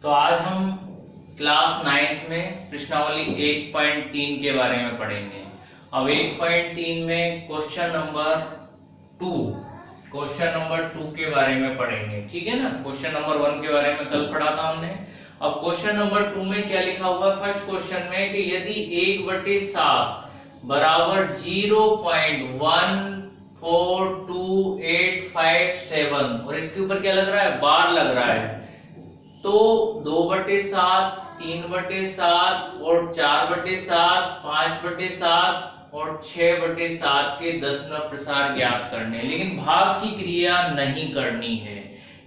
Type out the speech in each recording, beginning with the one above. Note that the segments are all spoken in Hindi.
तो आज हम क्लास 9th में प्रश्नावली 1.3 के बारे में पढ़ेंगे। अब 1.3 में क्वेश्चन नंबर 2 के बारे में पढ़ेंगे, ठीक है ना। क्वेश्चन नंबर 1 के बारे में कल पढ़ा था हमने। अब क्वेश्चन नंबर 2 में क्या लिखा हुआ है फर्स्ट क्वेश्चन में कि यदि 1/7 बराबर 0.142857 और इसके ऊपर क्या लग रहा है, बार लग रहा है, तो 2/7, 3/7 और 4/7, 5/7 और 6/7 के दशमलव प्रसार ज्ञात करने। लेकिन भाग की क्रिया नहीं करनी है।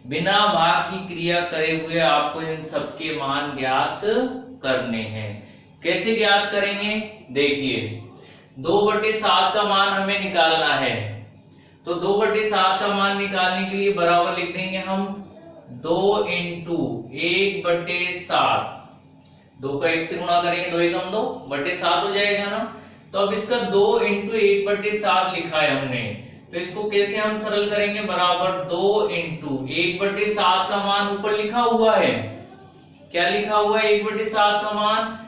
बिना भाग की क्रिया करे हुए आपको इन सबके मान ज्ञात करने हैं। कैसे ज्ञात करेंगे, देखिए 2/7 का मान हमें निकालना है, तो 2/7 का मान निकालने के लिए बराबर लिख देंगे हम 2 × 1/7। 2 का 1 से गुणा करेंगे, 2 एकम 2 बटे 7 हो जाएगा ना। तो अब इसका 2 × 1/7 लिखा है हमने, तो इसको कैसे हम सरल करेंगे, बराबर 2 × 1/7 का मान ऊपर लिखा हुआ है, क्या लिखा हुआ है 1/7 का मान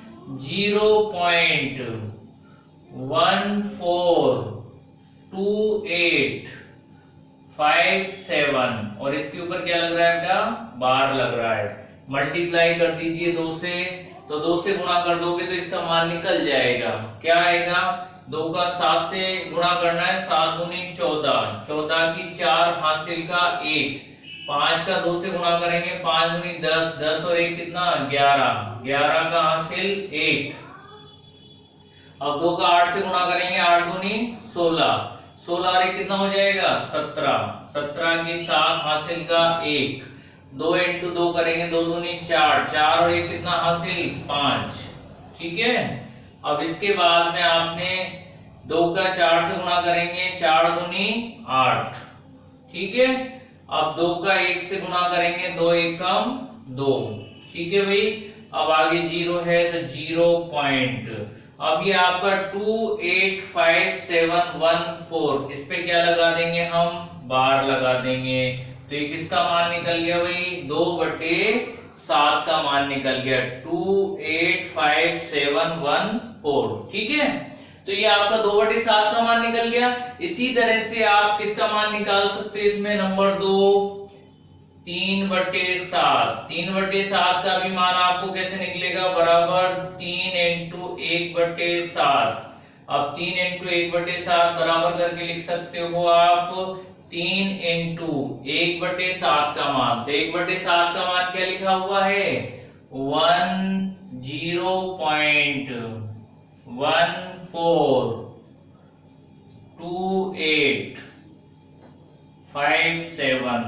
0.142857 और इसके ऊपर क्या लग रहा है बेटा, बार लग रहा है। मल्टीप्लाई कर दीजिए 2 से, तो 2 से गुणा कर दोगे तो इसका मान निकल जाएगा। क्या आएगा, 2 का 7 से गुणा करना है, 7 दूनी 14, 14 की 4 हासिल का 1, 5 का 2 से गुणा करेंगे, 5 दूनी 10, 10 और 1 कितना 11, 11 का हासिल 1। अब 2 का 8 से गुणा करेंगे, 8 दूनी 16, 16 और 1 कितना हो जाएगा 17, 17 की 7 हासिल का 1, 2 × 2 करेंगे, 2 दूनी 4, 4 और 1 कितना हासिल 5, ठीक है। अब इसके बाद में आपने 2 का 4 से गुणा करेंगे, 4 दूनी 8, ठीक है। अब 2 का 1 से गुणा करेंगे, 2 एकम 2, ठीक है भाई। अब आगे 0 है तो 0 पॉइंट, अब ये आपका 285714, इस पे क्या लगा देंगे हम, बार लगा देंगे। तो ये किसका मान निकल गया भाई, 2/7 का मान निकल गया, 285714, ठीक है। तो ये आपका 2/7 का मान निकल गया। इसी तरह से आप किसका मान निकाल सकते हैं इसमें, नंबर 2 3/7, 3/7 का भी मान आपको कैसे निकलेगा, बराबर 3 × 1/7। अब 3 × 1/7 बराबर करके लिख सकते हो आप 3 × 1/7 का मान, तो 1/7 का मान क्या लिखा हुआ है 10.142857,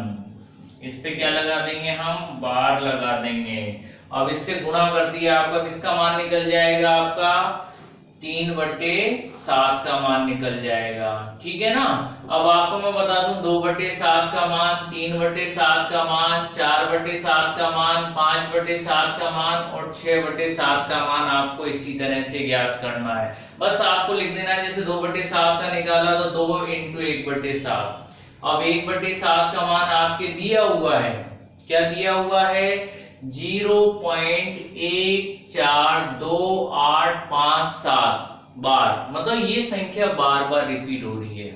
इस पे क्या लगा देंगे हम, बार लगा देंगे। अब इससे गुणा कर दिया, आपका किसका मान निकल जाएगा, आपका 3/7 का मान निकल जाएगा, ठीक है ना। अब आपको मैं बता दूं 2/7 का मान, 3/7 का मान, 4/7 का मान, 5/7 का मान और 6/7 का मान आपको इसी तरह से ज्ञात करना है। बस आपको लिख देना है, जैसे 2/7 का निकाला तो 2 × 1/7। अब 1/7 का मान आपके दिया हुआ है, क्या दिया हुआ है 0.142857 बार, मतलब ये संख्या बार बार रिपीट हो रही है,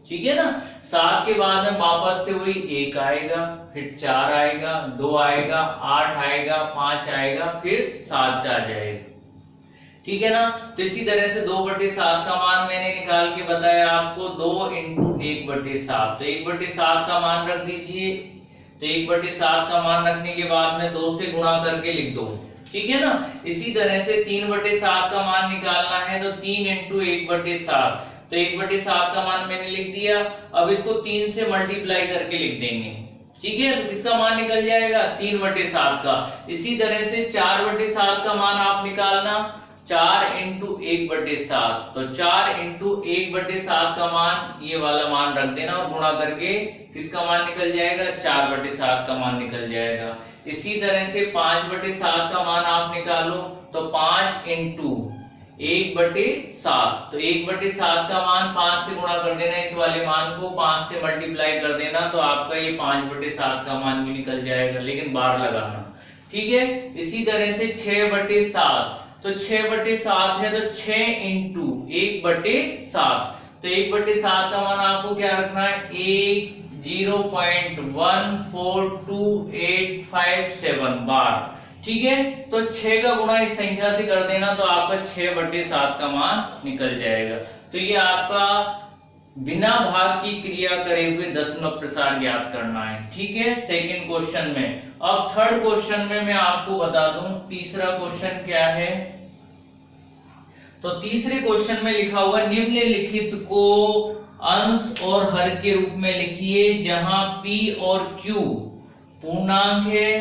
ठीक है ना। 7 के बाद में वापस से वही 1 आएगा, फिर 4 आएगा, 2 आएगा, 8 आएगा, 5 आएगा, फिर 7 आ जाएगा, ठीक है ना। तो इसी तरह से 2/7 का मान मैंने निकाल के बताया आपको, 2 × 1/7, तो 1/7 का मान रख दीजिए। तो 1/7 का मान रखने के बाद में 2 से गुणा करके लिख दो, ठीक है ना। इसी तरह से 3/7 का मान निकालना है, तो 3 × 1/7, तो 1/7 का मान मैंने लिख दिया। अब इसको 3 से मल्टीप्लाई करके लिख देंगे, ठीक है, तो किसका मान निकल जाएगा 3/7 का। इसी तरह से 4/7 का मान आप निकालना, 4 × 1/7, तो 4 × 1/7 का मान, ये वाला मान रख देना और गुणा करके किसका मान निकल जाएगा 4/7 का मान निकल जाएगा। इसी तरह से 5/7 का मान आप निकालो, तो 5 × 1/7, तो 1/7 का मान 5 से गुणा कर देना, इस वाले मान को 5 से मल्टीप्लाई कर देना, तो आपका ये 5/7 का मान भी निकल जाएगा, लेकिन बार लगाना। ठीक है। इसी तरह से 6/7, तो 6/7 है तो 6 इंटू 1/7, तो 1/7 का मान आपको क्या रखना है, 0.14285 बार। ठीक है, तो 6 का गुणा इस संख्या से कर देना तो आपका 6/7 का मान निकल जाएगा। तो ये आपका बिना भाग की क्रिया करे हुए दशमलव प्रसार ज्ञात करना है। ठीक है, सेकंड क्वेश्चन में। अब थर्ड क्वेश्चन में मैं आपको बता दूं तीसरा क्वेश्चन क्या है। तो तीसरे क्वेश्चन में लिखा हुआ निम्नलिखित को अंश और हर के रूप में लिखिए जहां p और q पूर्णांक है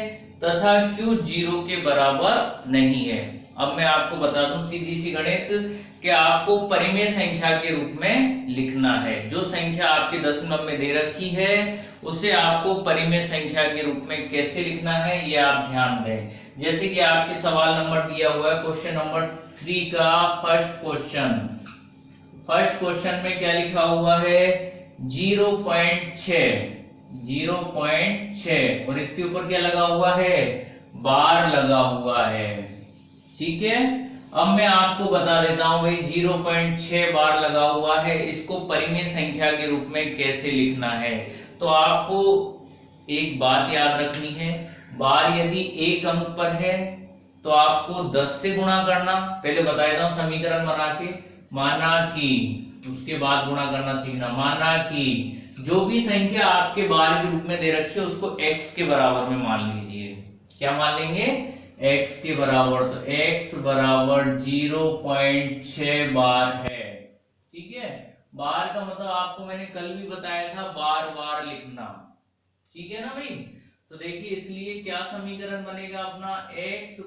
तथा q 0 के बराबर नहीं है। अब मैं आपको बता दूं सीधी सी गणित कि आपको परिमेय संख्या के रूप में लिखना है। जो संख्या आपके दशमलव में दे रखी है उसे आपको परिमेय संख्या के रूप में कैसे लिखना है ये आप ध्यान दें। जैसे कि आपके सवाल नंबर दिया हुआ है क्वेश्चन नंबर 3 का फर्स्ट क्वेश्चन में क्या लिखा हुआ है, 0.6 और इसके ऊपर क्या लगा हुआ है, बार लगा हुआ है। ठीक है, अब मैं आपको बता देता हूं भाई 0.6 बार लगा हुआ है, इसको परिमेय संख्या के रूप में कैसे लिखना है। तो आपको एक बात याद रखनी है, बार यदि एक अंक पर है तो आपको 10 से गुणा करना। पहले बता देता हूं समीकरण बना के, माना कि उसके बाद गुणा करना सीखना। माना कि जो भी संख्या आपके बार के रूप में दे रखी है उसको x के बराबर में मान लीजिए। क्या मान लेंगे, x के बराबर। तो x बराबर 0.6 बार है। ठीक है, बार का मतलब आपको मैंने कल भी बताया था, बार बार लिखना। ठीक है ना भाई। तो देखिए इसलिए क्या समीकरण बनेगा अपना, x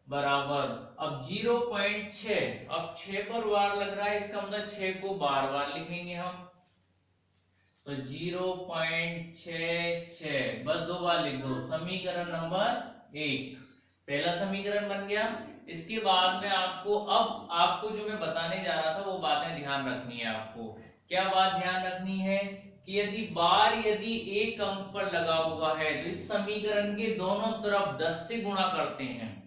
बराबर अब 0.6, अब 6 पर बार लग रहा है, इसका मतलब 6 को बार बार लिखेंगे हम। तो 0.66 बस 2 बार लिख दो। समीकरण नंबर 1 पहला समीकरण बन गया। इसके बाद में आपको, अब आपको जो मैं बताने जा रहा था वो बातें ध्यान रखनी है आपको। क्या बात ध्यान रखनी है कि यदि बार यदि एक अंक पर लगा हुआ है तो इस समीकरण के दोनों तरफ 10 से गुणा करते हैं,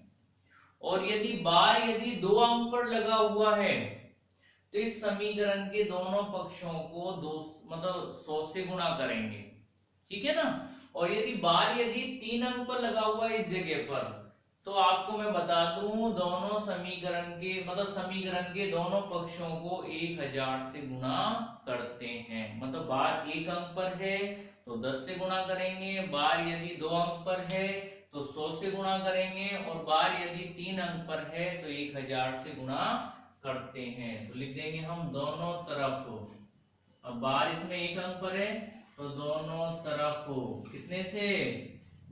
और यदि बार यदि 2 अंक पर लगा हुआ है तो इस समीकरण के दोनों पक्षों को 100 से गुणा करेंगे। ठीक है ना। और यदि बार यदि 3 अंक पर लगा हुआ है इस जगह पर, तो आपको मैं बता दूं दोनों समीकरण के दोनों पक्षों को 1000 से गुणा करते हैं। मतलब बार 1 अंक पर है तो 10 से गुणा करेंगे, बार यदि 2 अंक पर है तो 100 से गुणा करेंगे, और बार यदि 3 अंक पर है तो 1000 से गुणा करते हैं। तो लिख देंगे हम दोनों तरफ। अब बार इसमें 1 अंक पर है तो दोनों तरफ कितने से,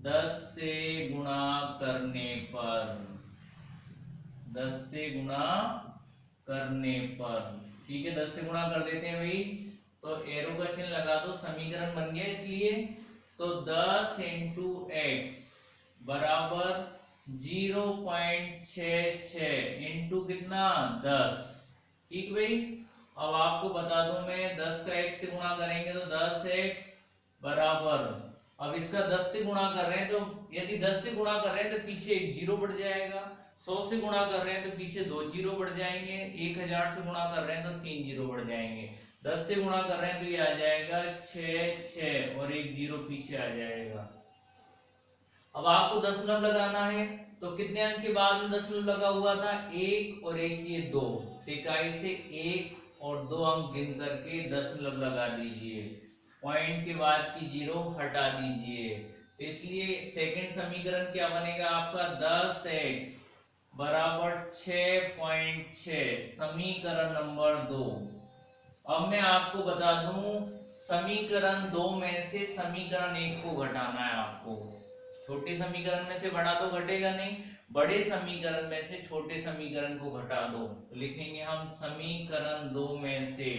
10 से गुणा करने पर, 10 से गुणा करने पर। ठीक है, 10 से गुणा कर देते हैं भाई, तो एरो का चिन्ह लगा दो, समीकरण बन गया इसलिए। तो 10 इंटू एक्स बराबर 0.66 इंटू कितना, 10। ठीक भाई। अब आपको बता दूं मैं 10 का x से गुणा करेंगे तो 10x बराबर, अब इसका 10 से गुणा कर रहे हैं तो यदि 10 से गुणा कर रहे हैं तो पीछे एक जीरो बढ़ जाएगा, 100 से गुणा कर रहे हैं तो पीछे 2 जीरो बढ़ जाएंगे, 1000 से गुणा कर रहे हैं तो 3 जीरो बढ़ जाएंगे, 10 से गुणा कर रहे हैं तो ये आ जाएगा 6 और एक जीरो पीछे आ जाएगा। अब आपको दशमलव लगाना है तो कितने अंक के बाद में दशमलव लगा हुआ था, 1 और 1 ये 2, इकाई से 1 और 2 अंक गिन करके दशमलव लगा दीजिए, पॉइंट के बाद की जीरो हटा दीजिए। इसलिए सेकंड समीकरण क्या बनेगा आपका, 10x बराबर 6.6, समीकरण नंबर 2। अब मैं आपको बता दूं समीकरण 2 में से समीकरण 1 को घटाना है आपको। छोटे समीकरण में से बड़ा तो घटेगा नहीं, बड़े समीकरण में से छोटे समीकरण को घटा दो। तो लिखेंगे हम समीकरण 2 में से,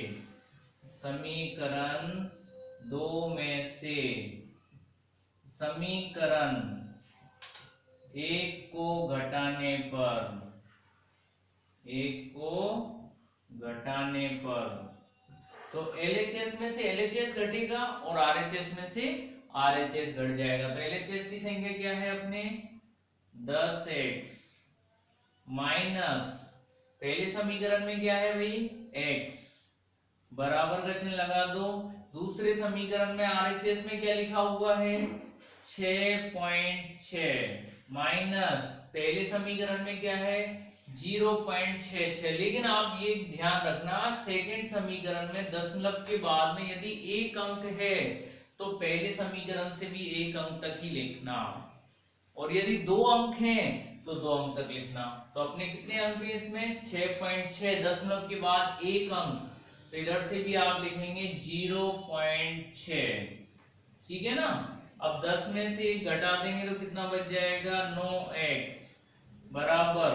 समीकरण 2 में से समीकरण 1 को घटाने पर, 1 को घटाने पर तो LHS में से LHS घटेगा और RHS में से RHS घट जाएगा। तो LHS की संख्या क्या है अपने 10x माइनस पहले समीकरण में क्या है भाई x बराबर का चिन्ह लगा दो। दूसरे समीकरण में RHS में क्या लिखा हुआ है 6.6 माइनस पहले समीकरण में क्या है 0.66। लेकिन आप ये ध्यान रखना सेकंड समीकरण में दशमलव के बाद में यदि एक अंक है तो पहले समीकरण से भी एक अंक तक ही लिखना, और यदि दो अंक हैं तो दो अंक तक लिखना। तो अपने कितने अंक है इसमें 6.6, दशमलव के बाद एक अंक, तो इधर से भी आप लिखेंगे 0.6। ठीक है ना। अब 10 में से एक घटा देंगे तो कितना बच जाएगा 9x बराबर,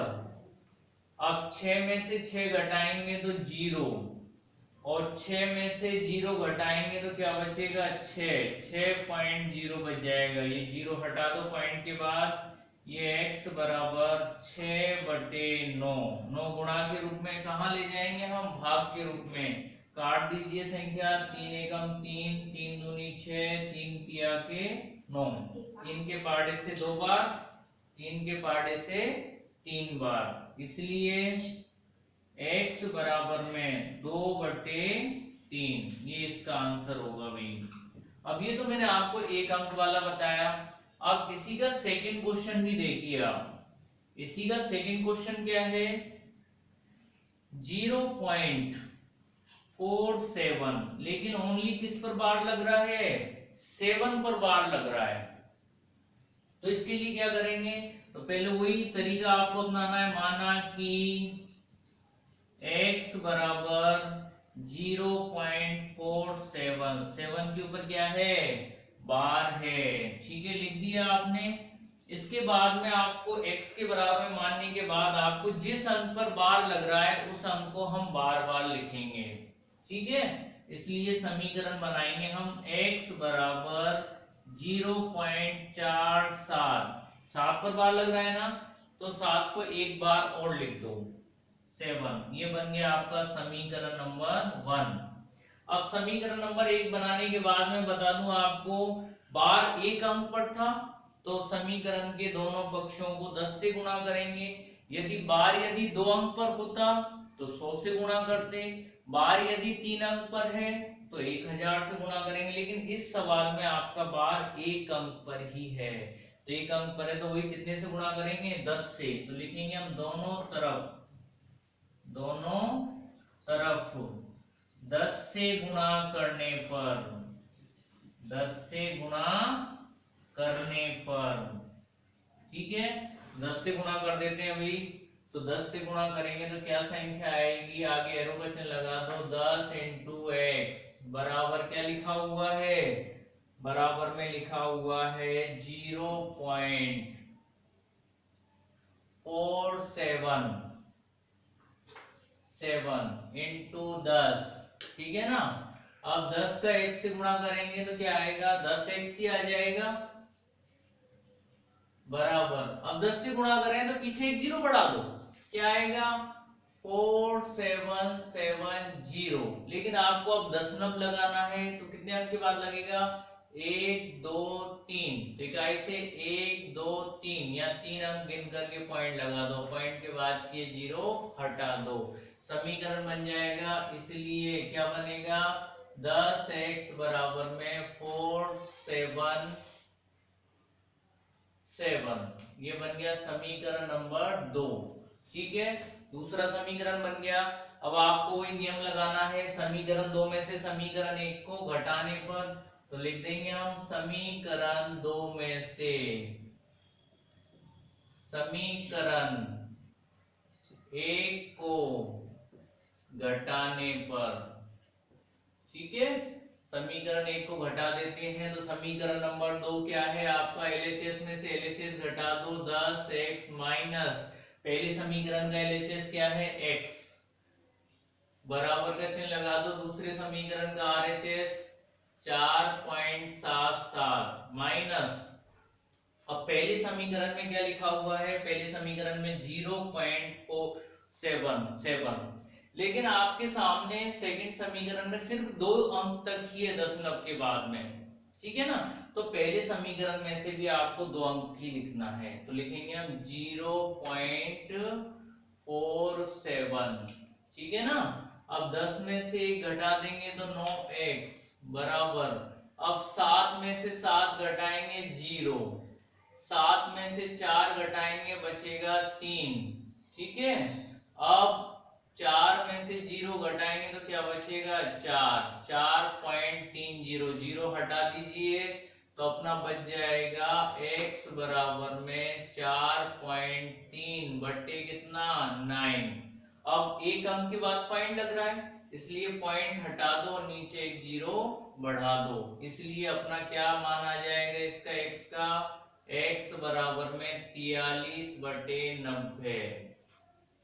अब 6 में से 6 घटाएंगे तो 0, और 6 में से 0 घटाएंगे तो क्या बचेगा 6.0 बच जाएगा। ये 0 हटा दो पॉइंट के बाद, ये x बराबर 6/9। 9 गुणा के रूप में कहाँ ले जाएंगे हम भाग के रूप में, काट दीजिए संख्या 3 एकम 3, 3 दूनी 6, 3 तिया के 9, 3 के पार्टे से 2 बार, 3 के पार्टे से 3 बार, इसलिए x बराबर में 2/3, ये इसका आंसर होगा भाई। अब ये तो मैंने आपको एक अंक वाला बताया। अब इसी का सेकंड क्वेश्चन भी देखिए आप। इसी का सेकंड क्वेश्चन क्या है 0.47, लेकिन ओनली किस पर बार लग रहा है 7 पर बार लग रहा है। तो इसके लिए क्या करेंगे, तो पहले वही तरीका आपको अपनाना है। माना कि x बराबर 0.47, 7 के ऊपर क्या है बार है। ठीक है, लिख दिया आपने। इसके बाद में आपको x के बराबर मानने के बाद आपको जिस अंक पर बार लग रहा है उस अंक को हम बार बार लिखेंगे। ठीक है, इसलिए समीकरण बनाएंगे हम x बराबर 0.47, 7 पर बार लग रहा है ना, तो 7 को एक बार और लिख दो 7। ये बन गया आपका समीकरण नंबर 1। अब समीकरण नंबर 1 बनाने के बाद में बता दूं आपको, बार एक अंक पर था तो समीकरण के दोनों पक्षों को 10 से गुणा करेंगे। यदि दो अंक पर होता तो 100 से गुणा करते, बार यदि 3 अंक पर है तो 1000 से गुणा करेंगे। लेकिन इस सवाल में आपका बार एक अंक पर ही है, तो एक अंक पर है तो वही कितने से गुणा करेंगे 10 से। तो लिखेंगे हम दोनों तरफ 10 से गुणा करने पर, 10 से गुणा करने पर, ठीक है 10 से गुणा कर देते हैं भाई। तो 10 से गुणा करेंगे तो क्या संख्या आएगी, आगे एरो का चिन्ह लगा दो, 10 × x बराबर क्या लिखा हुआ है, बराबर में लिखा हुआ है 0.47 × 10। ठीक है ना। अब 10 का x से गुणा करेंगे तो क्या आएगा 10x ही आ जाएगा बराबर। अब 10 से गुणा करें तो पीछे एक 0 बढ़ा दो, क्या आएगा 4770। लेकिन आपको अब दशमलव लगाना है तो कितने अंक के बाद लगेगा 1 2 3, तो इकाई से 1 2 3 या 3 अंक गिन करके पॉइंट लगा दो, पॉइंट के बाद ये 0 हटा दो, समीकरण बन जाएगा। इसलिए क्या बनेगा 10x बराबर में 477, ये बन गया समीकरण नंबर 2। ठीक है, दूसरा समीकरण बन गया। अब आपको वही नियम लगाना है, समीकरण 2 में से समीकरण 1 को घटाने पर, तो लिख देंगे हम समीकरण 2 में से समीकरण 1 को घटाने पर। ठीक है, समीकरण 1 को घटा देते हैं तो समीकरण नंबर 2 क्या है आपका, LHS में से LHS घटा दो 10x माइनस पहले समीकरण का LHS क्या है x, बराबर का चिन्ह लगा दो, दूसरे समीकरण का RHS 4.77 माइनस, अब पहले समीकरण में क्या लिखा हुआ है, पहले समीकरण में 0.47, लेकिन आपके सामने सेकंड समीकरण में सिर्फ 2 अंक तक ही है दशमलव के बाद में। ठीक है ना, तो तो पहले समीकरण में से भी आपको 2 अंक ही लिखना है, तो लिखेंगे हम 0.47, ठीक है ना। अब 10 में से 1 घटा देंगे तो 9x बराबर, अब 7 में से 7 घटाएंगे 0, 7 में से 4 घटाएंगे बचेगा 3, ठीक है। अब 4 में से 0 घटाएंगे तो क्या बचेगा 4, 4.30, 0 हटा दीजिए तो अपना बच जाएगा x बराबर में 4.3 बट्टे कितना 9। अब एक अंक के बाद पॉइंट लग रहा है, इसलिए पॉइंट हटा दो और नीचे एक 0 बढ़ा दो, इसलिए अपना क्या मान आ जाएगा इसका x का, x बराबर में 43/90,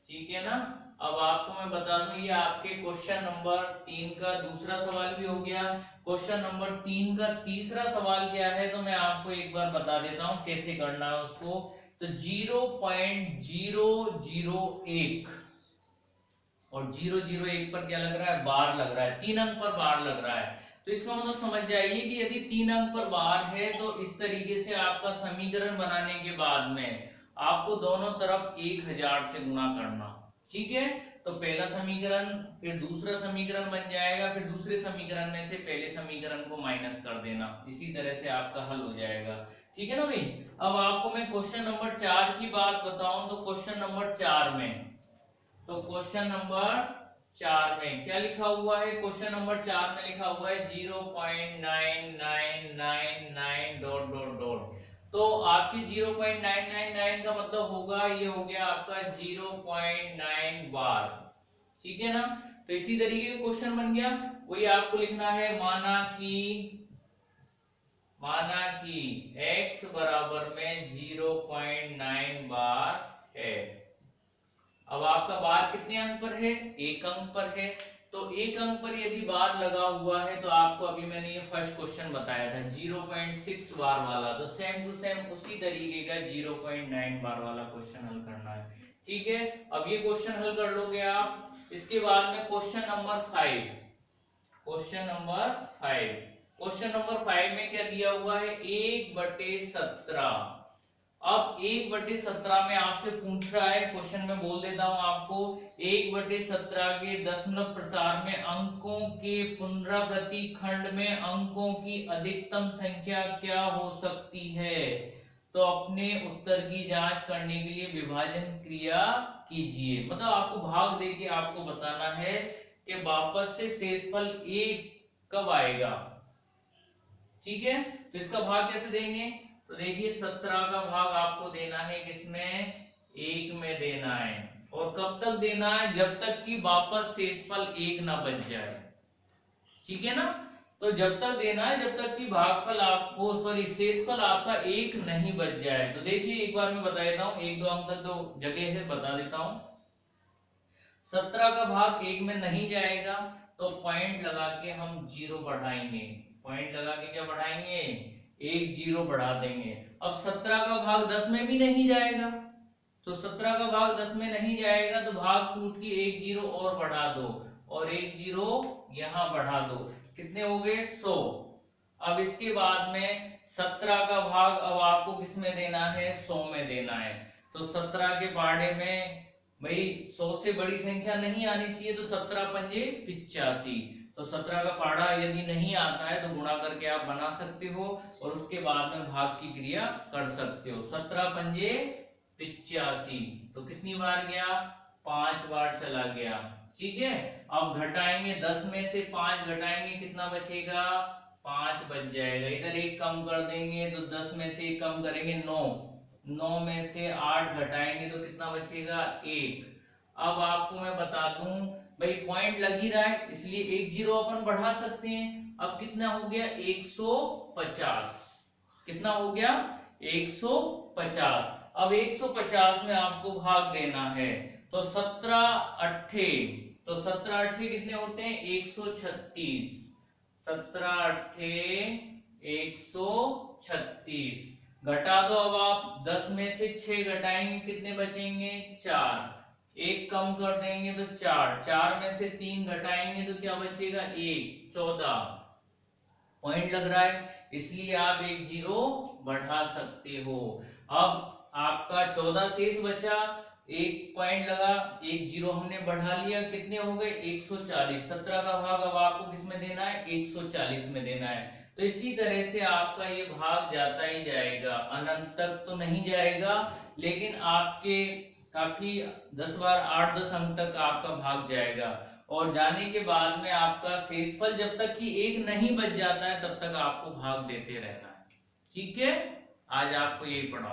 ठीक है ना। अब आपको मैं बता दूं ये आपके क्वेश्चन नंबर 3 का दूसरा सवाल भी हो गया। क्वेश्चन नंबर 3 का तीसरा सवाल क्या है तो मैं आपको एक बार बता देता हूं कैसे करना है उसको। तो 0.001 और 001 पर क्या लग रहा है बार लग रहा है, 3 अंक पर बार लग रहा है, तो इसका मतलब समझ जाइए कि यदि 3 अंक पर बार है तो इस तरीके से आपका समीकरण बनाने के बाद में आपको दोनों तरफ 1000 से गुणा करना, ठीक है। तो पहला समीकरण फिर दूसरा समीकरण बन जाएगा, फिर दूसरे समीकरण में से पहले समीकरण को माइनस कर देना, इसी तरह से आपका हल हो जाएगा, ठीक है ना भाई। अब आपको मैं क्वेश्चन नंबर 4 की बात बताऊं तो क्वेश्चन नंबर 4 में, तो क्वेश्चन नंबर 4 में क्या लिखा हुआ है, क्वेश्चन नंबर 4 में लिखा हुआ है 0.9999 डॉट डॉट डॉट, तो आपकी 0.999 का मतलब होगा ये हो गया आपका 0.9 बार, ठीक है ना। तो इसी तरीके का क्वेश्चन बन गया, वही आपको लिखना है माना कि x बराबर में 0.9 बार है। अब आपका बार कितने अंक पर है, 1 अंक पर है, तो 1 अंक पर यदि बार लगा हुआ है तो आपको अभी मैंने ये फर्स्ट क्वेश्चन बताया था 0.6 बार वाला, तो सेम टू सेम उसी तरीके का 0.9 बार वाला क्वेश्चन हल करना है, ठीक है। अब ये क्वेश्चन हल कर लोगे आप। इसके बाद में क्वेश्चन नंबर 5, क्वेश्चन नंबर 5 में क्या दिया हुआ है 1/17। अब 1/17 में आपसे पूछ रहा है, क्वेश्चन में बोल देता हूं आपको, 1/17 के दशमलव प्रसार में अंकों के पुनरावृत्ति खंड में अंकों की अधिकतम संख्या क्या हो सकती है। तो अपने उत्तर की जांच करने के लिए विभाजन क्रिया कीजिए, मतलब आपको भाग देके आपको बताना है कि वापस से शेषफल 1 कब आएगा, ठीक है। तो इसका भाग कैसे देंगे, तो देखिए 17 का भाग आपको देना है किसमें, 1 में देना है, और कब तक देना है, जब तक कि वापस शेषफल 1 ना बच जाए, ठीक है ना। तो जब तक देना है जब तक कि भागफल आपको शेषफल आपका 1 नहीं बच जाए। तो देखिए एक बार मैं बता देता हूं, 1-2 अंक तक तो जगह है, बता देता हूं। 17 का भाग 1 में नहीं जाएगा तो पॉइंट लगा के हम 0 बढ़ाएंगे, पॉइंट लगा के क्या बढ़ाएंगे, 1 0 बढ़ा देंगे। अब 17 का भाग 10 में भी नहीं जाएगा, तो 17 का भाग 10 में नहीं जाएगा तो भाग टूट के 1 0 और बढ़ा दो, और 1 0 यहां बढ़ा दो, कितने हो गए 100। अब इसके बाद में 17 का भाग अब आपको किस में देना है, 100 में देना है। तो 17 के पाढ़े में भाई 100 से बड़ी संख्या नहीं आनी चाहिए, तो 17 पंजे 85, तो 17 का पाढ़ा यदि नहीं आता है तो गुणा करके आप बना सकते हो और उसके बाद में भाग की क्रिया कर सकते हो। 17 पंजे 85, तो कितनी बार गया, 5 बार चला गया, ठीक है। अब घटाएंगे, 10 में से 5 घटाएंगे, कितना बचेगा, 5 बच जाएगा। इधर 1 कम कर देंगे तो 10 में से 1 कम करेंगे 9 में से 8 घटाएंगे तो कितना बचेगा 1। अब आपको मैं बता दूं भाई पॉइंट लग ही रहा है इसलिए 1 0 अपन बढ़ा सकते हैं। अब कितना हो गया 150, कितना हो गया 150। अब 150 में आपको भाग देना है, तो 17 अट्ठे, तो 17 अट्ठे कितने होते हैं 136, 17 अट्ठे 136। घटा दो, अब आप 10 में से 6 घटाएंगे कितने बचेंगे 4, 1 कम कर देंगे तो 4, 4 में से 3 घटाएंगे तो क्या बचेगा 1, 14। पॉइंट लग रहा है इसलिए आप एक जीरो बढ़ा सकते हो। अब आपका 14 शेष बचा, एक पॉइंट लगा, एक जीरो हमने बढ़ा लिया, कितने हो गए 140। 17 का भाग अब आपको किस में देना है 140 में देना है। तो इसी तरह से आपका ये भाग जाता ही जाएगा, अनंत तक तो नहीं जाएगा लेकिन आपके काफी 10 बार 8-10 अंक तक आपका भाग जाएगा। और जाने के बाद में आपका शेषफल जब तक कि एक नहीं बच जाता है तब तक आपको भाग देते रहना है। ठीक है, आज आपको यही पढ़ा।